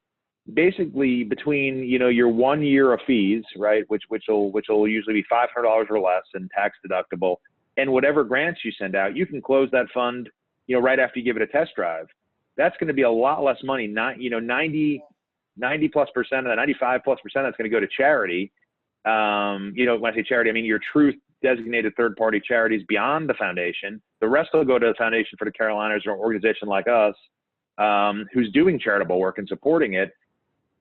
basically between your 1 year of fees, right, which will usually be $500 or less and tax deductible, and whatever grants you send out, you can close that fund, right after you give it a test drive. That's going to be a lot less money. 90+% of that, 95+% that's going to go to charity. When I say charity, I mean your true designated third-party charities beyond the foundation. The rest will go to the Foundation for the Carolinas, or an organization like us, who's doing charitable work and supporting it.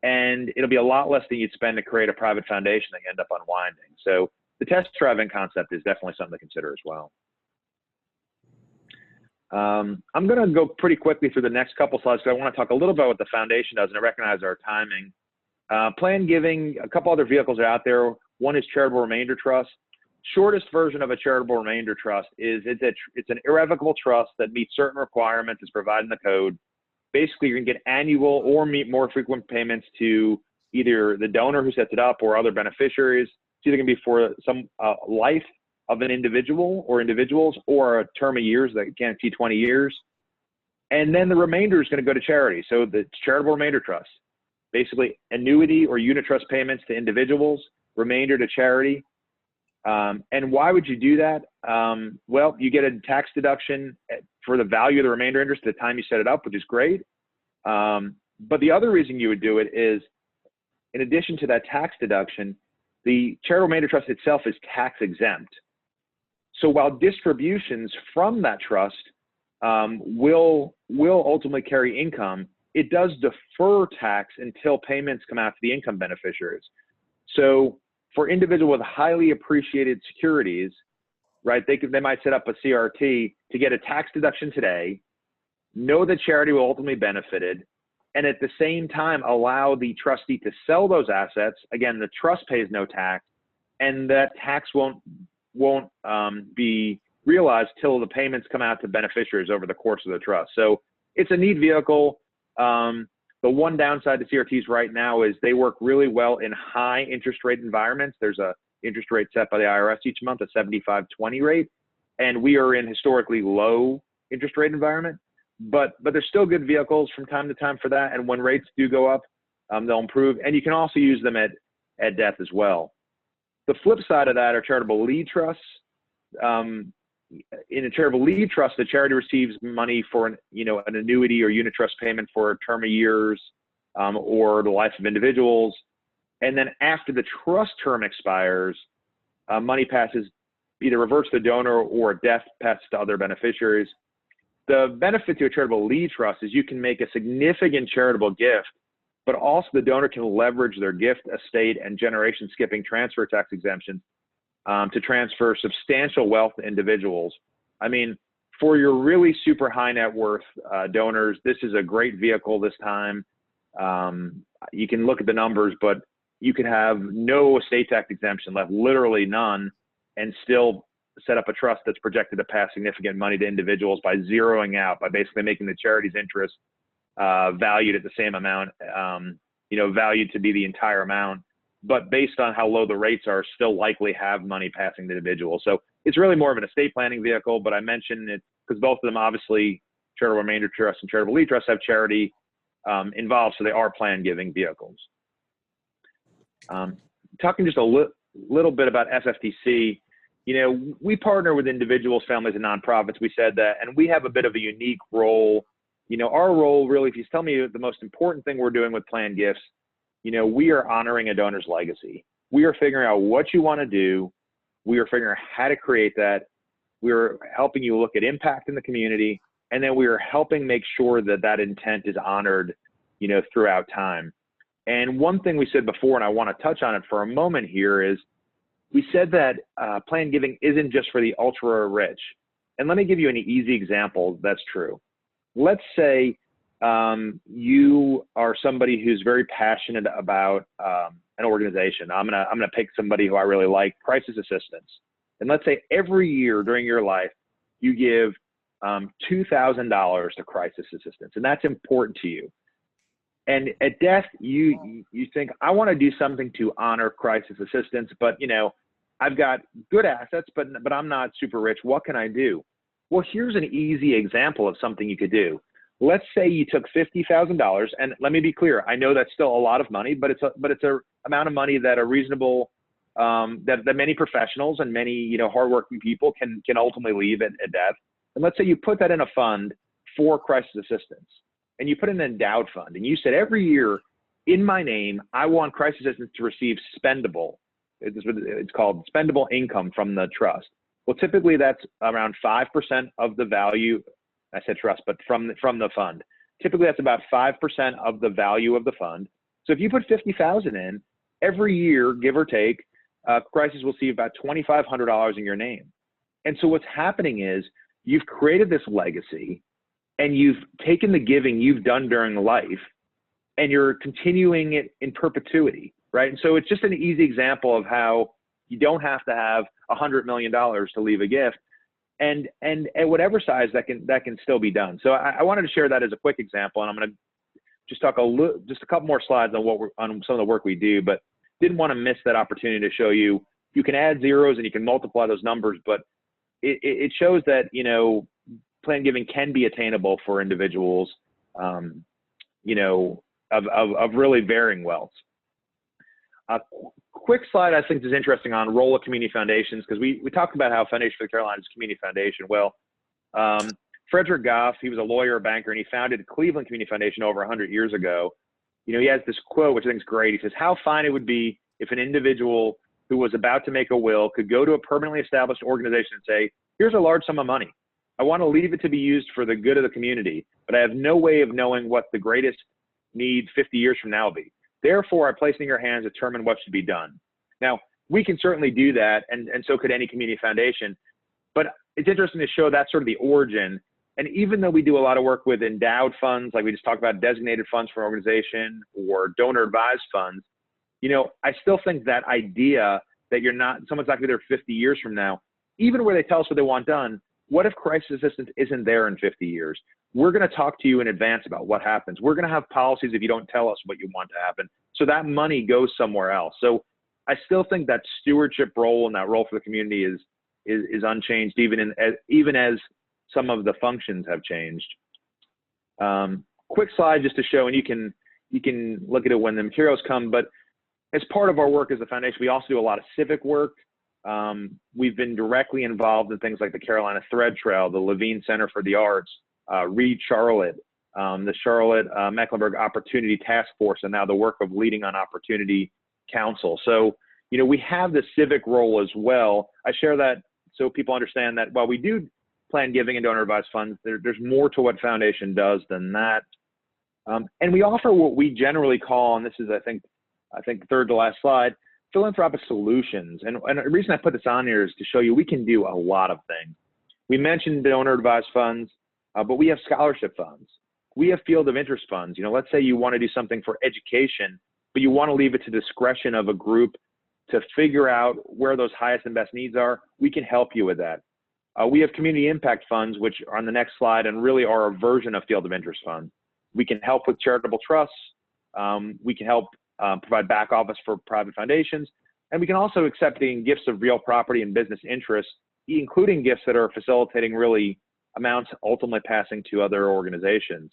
And it'll be a lot less than you'd spend to create a private foundation that you end up unwinding. So the test driving concept is definitely something to consider as well. I'm going to go pretty quickly through the next couple slides because I want to talk a little about what the foundation does, and I recognize our timing. Plan giving, a couple other vehicles are out there. One is charitable remainder trust. Shortest version of a charitable remainder trust is it's an irrevocable trust that meets certain requirements as provided in the code. Basically, you're going to get annual or more frequent payments to either the donor who sets it up or other beneficiaries. It's either going to be for some life of an individual or individuals, or a term of years that can't exceed 20 years. And then the remainder is going to go to charity. So the charitable remainder trust, basically annuity or unit trust payments to individuals, remainder to charity. And why would you do that? Well, you get a tax deduction for the value of the remainder interest at the time you set it up, which is great. But the other reason you would do it is, in addition to that tax deduction, the charitable remainder trust itself is tax exempt. So while distributions from that trust will ultimately carry income, it does defer tax until payments come out to the income beneficiaries. So for individuals with highly appreciated securities, right, they might set up a CRT to get a tax deduction today, know that charity will ultimately benefit, and at the same time allow the trustee to sell those assets. Again, the trust pays no tax, and that tax won't be realized till the payments come out to beneficiaries over the course of the trust. So it's a neat vehicle. The one downside to CRTs right now is they work really well in high interest rate environments. There's a interest rate set by the IRS each month, a 75/20 rate, and we are in historically low interest rate environment. But there's still good vehicles from time to time for that. And when rates do go up, they'll improve. And you can also use them at death as well. The flip side of that are charitable lead trusts. In a charitable lead trust, the charity receives money for an annuity or unit trust payment for a term of years, or the life of individuals. And then after the trust term expires, money either reverts to the donor, or at death passes to other beneficiaries. The benefit to a charitable lead trust is you can make a significant charitable gift, but also the donor can leverage their gift, estate, and generation skipping transfer tax exemptions to transfer substantial wealth to individuals. I mean, for your really super high net worth donors, this is a great vehicle this time. You can look at the numbers, but you could have no estate tax exemption left, literally none, and still set up a trust that's projected to pass significant money to individuals by zeroing out, by basically making the charity's interest valued at the same amount, valued to be the entire amount, but based on how low the rates are, still likely have money passing to individuals. So it's really more of an estate planning vehicle, but I mentioned it because both of them, obviously, Charitable Remainder Trust and Charitable Lead Trust have charity involved, so they are plan giving vehicles. Talking just a little bit about FFTC, we partner with individuals, families, and nonprofits. We said that, and we have a bit of a unique role. Our role really, if you tell me the most important thing we're doing with plan gifts, we are honoring a donor's legacy. We are figuring out what you want to do. We are figuring out how to create that. We're helping you look at impact in the community, and then we are helping make sure that that intent is honored, throughout time. And one thing we said before, and I want to touch on it for a moment here, is we said that plan giving isn't just for the ultra rich. And let me give you an easy example that's true. Let's say you are somebody who's very passionate about an organization. I'm gonna pick somebody who I really like, crisis assistance. And let's say every year during your life, you give $2,000 to crisis assistance, and that's important to you. And at death, you think, I want to do something to honor crisis assistance, but I've got good assets, but I'm not super rich. What can I do? Well, here's an easy example of something you could do. Let's say you took $50,000, and let me be clear. I know that's still a lot of money, but it's a amount of money that a reasonable that many professionals and many hardworking people can ultimately leave at death. And let's say you put that in a fund for crisis assistance, and you put in an endowed fund, and you said every year in my name, I want crisis assistance to receive spendable. It's called spendable income from the trust. Well, typically that's around 5% of the value. I said trust, but from the fund. Typically that's about 5% of the value of the fund. So if you put $50,000 in, every year, give or take, crisis will see about $2,500 in your name. And so what's happening is you've created this legacy, and you've taken the giving you've done during life, and you're continuing it in perpetuity, right? And so it's just an easy example of how you don't have to have $100 million to leave a gift, and at whatever size that can still be done. So I wanted to share that as a quick example, and I'm going to just talk just a couple more slides on some of the work we do, but didn't want to miss that opportunity to show you can add zeros and you can multiply those numbers, but it shows that plan giving can be attainable for individuals, of really varying wealth. A quick slide I think is interesting on role of community foundations, because we talked about how Foundation for the Carolinas is a community foundation. Well, Frederick Goff, he was a lawyer, a banker, and he founded Cleveland Community Foundation over 100 years ago. He has this quote, which I think is great. He says, how fine it would be if an individual who was about to make a will could go to a permanently established organization and say, here's a large sum of money. I want to leave it to be used for the good of the community, but I have no way of knowing what the greatest need 50 years from now will be. Therefore, I place it in your hands to determine what should be done. Now, we can certainly do that, and so could any community foundation, but it's interesting to show that's sort of the origin. And even though we do a lot of work with endowed funds, like we just talked about designated funds for an organization or donor advised funds, I still think that idea that someone's not going to be there 50 years from now, even where they tell us what they want done, what if crisis assistance isn't there in 50 years? We're going to talk to you in advance about what happens. We're going to have policies if you don't tell us what you want to happen. So that money goes somewhere else. So I still think that stewardship role and that role for the community is unchanged, even as some of the functions have changed. Quick slide just to show, and you can look at it when the materials come, but as part of our work as a foundation, we also do a lot of civic work. We've been directly involved in things like the Carolina Thread Trail, the Levine Center for the Arts, Read Charlotte, the Charlotte Mecklenburg Opportunity Task Force, and now the work of Leading on Opportunity Council. So, we have the civic role as well. I share that so people understand that while we do plan giving and donor advised funds, there's more to what foundation does than that. And we offer what we generally call, and this is, I think the third to last slide, Philanthropic Solutions. And the reason I put this on here is to show you we can do a lot of things. We mentioned donor advised funds, but we have scholarship funds. We have field of interest funds. You know, let's say you want to do something for education, but you want to leave it to discretion of a group to figure out where those highest and best needs are. We can help you with that. We have community impact funds, which are on the next slide and really are a version of field of interest funds. We can help with charitable trusts. We can help provide back office for private foundations. And we can also accept gifts of real property and business interests, including gifts that are facilitating really amounts ultimately passing to other organizations.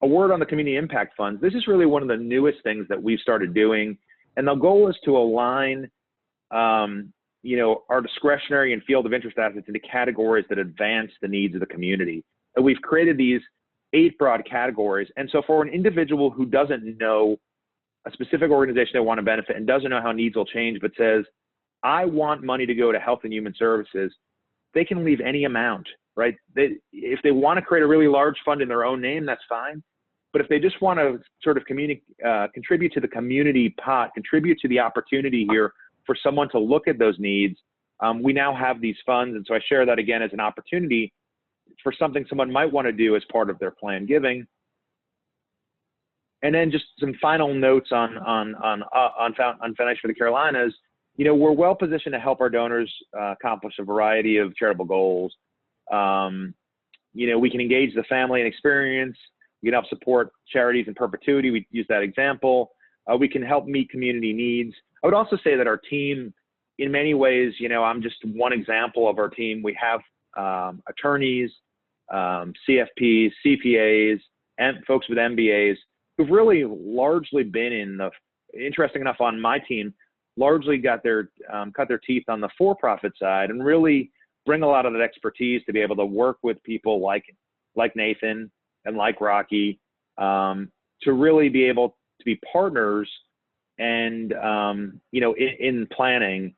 A word on the community impact funds. This is really one of the newest things that we've started doing. And the goal is to align you know, our discretionary and field of interest assets into categories that advance the needs of the community. And we've created these 8 broad categories. And so for an individual who doesn't know a specific organization they want to benefit and doesn't know how needs will change, but says, I want money to go to health and human services, they can leave any amount, right? If they want to create a really large fund in their own name, that's fine. But if they just want to sort of contribute to the community pot, contribute to the opportunity here for someone to look at those needs, we now have these funds. And so I share that again as an opportunity for something someone might want to do as part of their planned giving. And then just some final notes on Foundation for the Carolinas. You know, we're well positioned to help our donors accomplish a variety of charitable goals. You know, we can engage the family and experience. We can help support charities in perpetuity. We use that example. We can help meet community needs. I would also say that our team, in many ways, you know, I'm just one example of our team. We have attorneys, CFPs, CPAs, and folks with MBAs who've really largely been in the, interesting enough on my team, largely got their, cut their teeth on the for-profit side and really bring a lot of that expertise to be able to work with people like Nathan and like Rocky to really be able to be partners and, you know, in planning.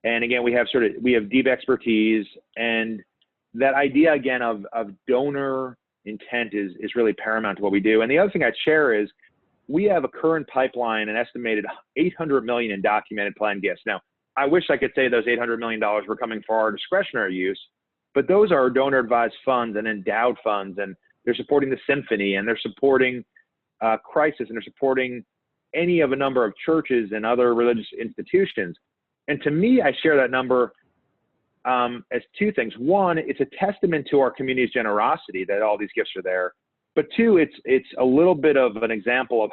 And again, we have deep expertise, and that idea again of donor intent is really paramount to what we do. And the other thing I'd share is we have a current pipeline, an estimated $800 million in documented planned gifts. Now, I wish I could say those $800 million were coming for our discretionary use, but those are donor advised funds and endowed funds, and they're supporting the symphony, and they're supporting crisis, and they're supporting any of a number of churches and other religious institutions. And to me, I share that number as 2 things. One, it's a testament to our community's generosity that all these gifts are there. But 2, it's a little bit of an example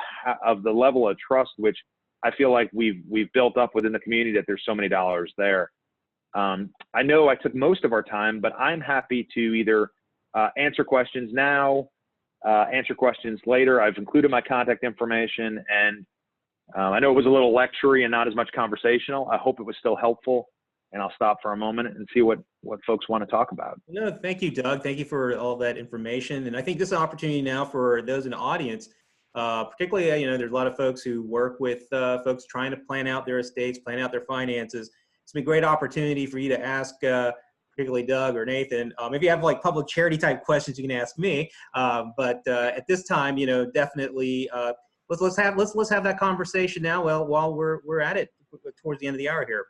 of the level of trust which I feel like we've built up within the community, that there's so many dollars there. I know I took most of our time, but I'm happy to either answer questions now, answer questions later. I've included my contact information, and I know it was a little lectury and not as much conversational. I hope it was still helpful, and I'll stop for a moment and see what folks want to talk about. No, thank you, Doug. Thank you for all that information. And I think this is an opportunity now for those in the audience, particularly, you know, there's a lot of folks who work with folks trying to plan out their estates, plan out their finances. It's been a great opportunity for you to ask, particularly Doug or Nathan. If you have like public charity type questions, you can ask me. But at this time, you know, definitely let's have that conversation now. Well, while we're at it towards the end of the hour here.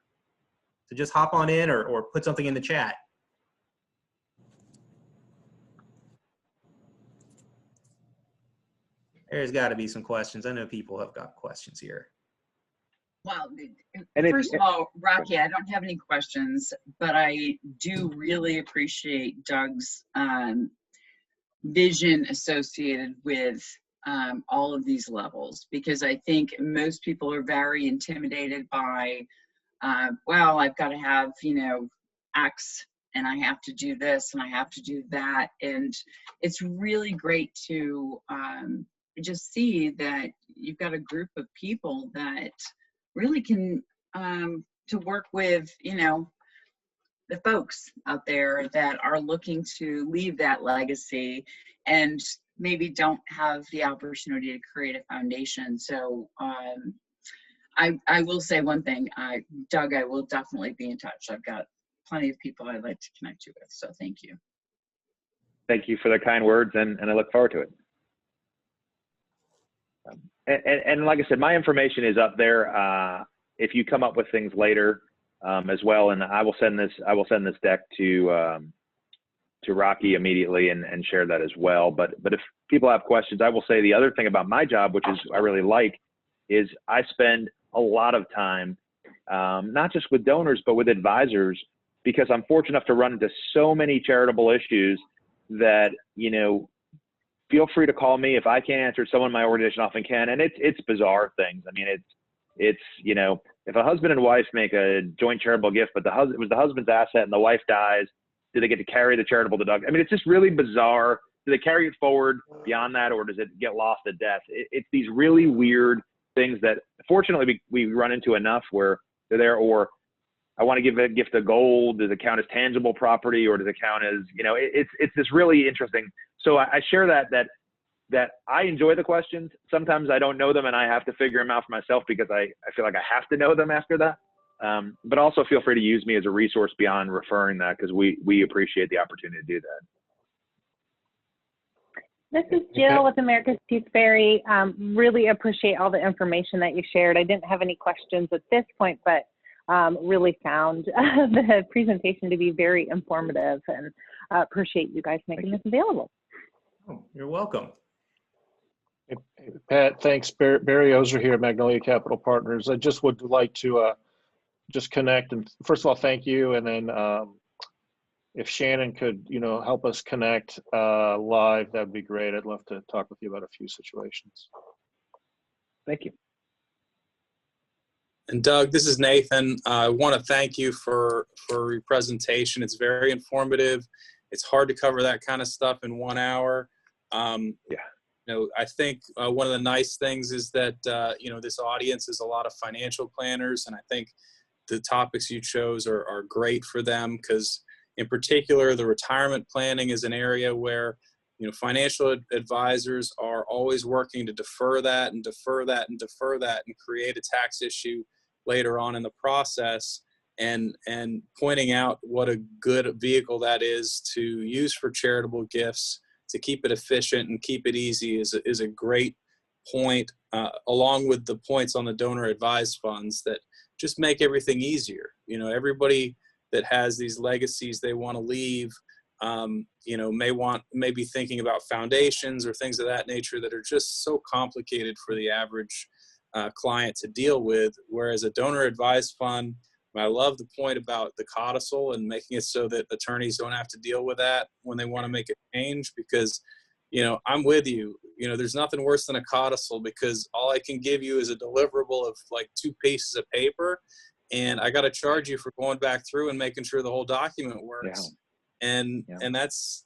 So just hop on in or put something in the chat. There's got to be some questions. I know people have got questions here. Well, first of all, Rocky, I don't have any questions, but I do really appreciate Doug's vision associated with all of these levels, because I think most people are very intimidated by, well, I've got to have, you know, X, and I have to do this and I have to do that. And it's really great to just see that you've got a group of people that really can to work with, you know, the folks out there that are looking to leave that legacy and maybe don't have the opportunity to create a foundation. So I will say one thing, Doug, I will definitely be in touch. I've got plenty of people I'd like to connect you with, so thank you. Thank you for the kind words, and I look forward to it. And like I said, my information is up there. if you come up with things later as well, and I will send this deck to Rocky immediately and share that as well. But if people have questions, I will say the other thing about my job, which is I really like, is I spend a lot of time not just with donors but with advisors, because I'm fortunate enough to run into so many charitable issues that, you know, feel free to call me. If I can't answer, someone in my organization often can, and it's bizarre things. I mean, it's you know, if a husband and wife make a joint charitable gift, but it was the husband's asset and the wife dies, do they get to carry the charitable deduction? I mean, it's just really bizarre. Do they carry it forward beyond that, or does it get lost at death? It's these really weird things that fortunately we run into enough where they're there. Or I want to give a gift of gold. Does it count as tangible property, or does it count as, you know, it's this really interesting. So I share that I enjoy the questions. Sometimes I don't know them and I have to figure them out for myself because I feel like I have to know them after that. But also feel free to use me as a resource beyond referring that, because we appreciate the opportunity to do that. This is Jill with America's Tooth Fairy. Really appreciate all the information that you shared. I didn't have any questions at this point, but really found the presentation to be very informative, and appreciate you guys making this available. Oh, you're welcome. Hey, Pat, thanks. Barry Ozer here at Magnolia Capital Partners. I just would like to just connect, and first of all, thank you. And then if Shannon could, you know, help us connect live, that'd be great. I'd love to talk with you about a few situations. Thank you. And Doug, this is Nathan. I want to thank you for your presentation. It's very informative. It's hard to cover that kind of stuff in 1 hour. You know, I think one of the nice things is that, you know, this audience is a lot of financial planners, and I think the topics you chose are great for them, because in particular, the retirement planning is an area where, you know, financial advisors are always working to defer that and defer that and defer that and create a tax issue later on in the process, and pointing out what a good vehicle that is to use for charitable gifts, to keep it efficient and keep it easy is a great point, along with the points on the donor advised funds that just make everything easier. You know, everybody that has these legacies they want to leave, you know, may be thinking about foundations or things of that nature that are just so complicated for the average client to deal with. Whereas a donor advised fund, I love the point about the codicil and making it so that attorneys don't have to deal with that when they want to make a change, because, you know, I'm with you. You know, there's nothing worse than a codicil, because all I can give you is a deliverable of like 2 pieces of paper, and I got to charge you for going back through and making sure the whole document works. Yeah. And that's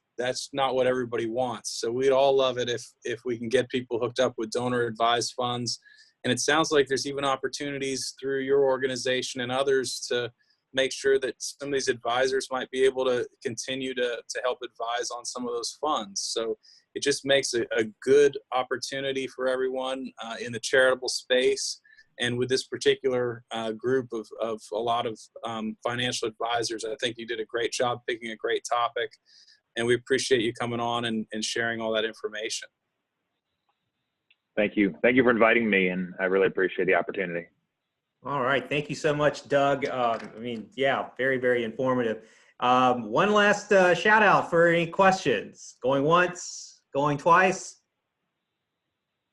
not what everybody wants. So we'd all love it if we can get people hooked up with donor advised funds. And it sounds like there's even opportunities through your organization and others to make sure that some of these advisors might be able to continue to help advise on some of those funds. So it just makes a good opportunity for everyone in the charitable space. And with this particular group of a lot of financial advisors, I think you did a great job picking a great topic. And we appreciate you coming on and sharing all that information. Thank you. Thank you for inviting me, and I really appreciate the opportunity. All right. Thank you so much, Doug. I mean, yeah, very, very informative. One last shout out for any questions. Going once, going twice.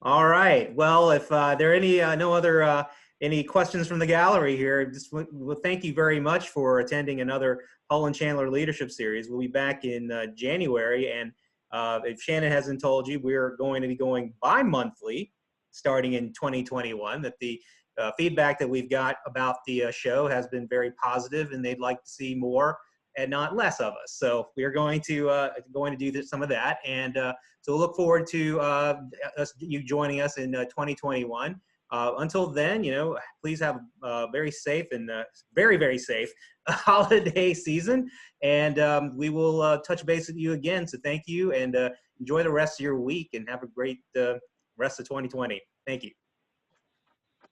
All right. Well, if there are any no other any questions from the gallery here, just well, thank you very much for attending another Hull and Chandler Leadership Series. We'll be back in January, and if Shannon hasn't told you, we're going to be going bi-monthly starting in 2021. That the feedback that we've got about the show has been very positive, and they'd like to see more and not less of us. So we're going to do some of that, and so we'll look forward to you joining us in 2021. Until then, you know, please have a very safe and very, very safe holiday season, and we will touch base with you again. So thank you, and enjoy the rest of your week, and have a great rest of 2020. Thank you.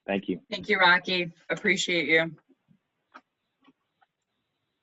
Thank you. Thank you, Rocky. Appreciate you.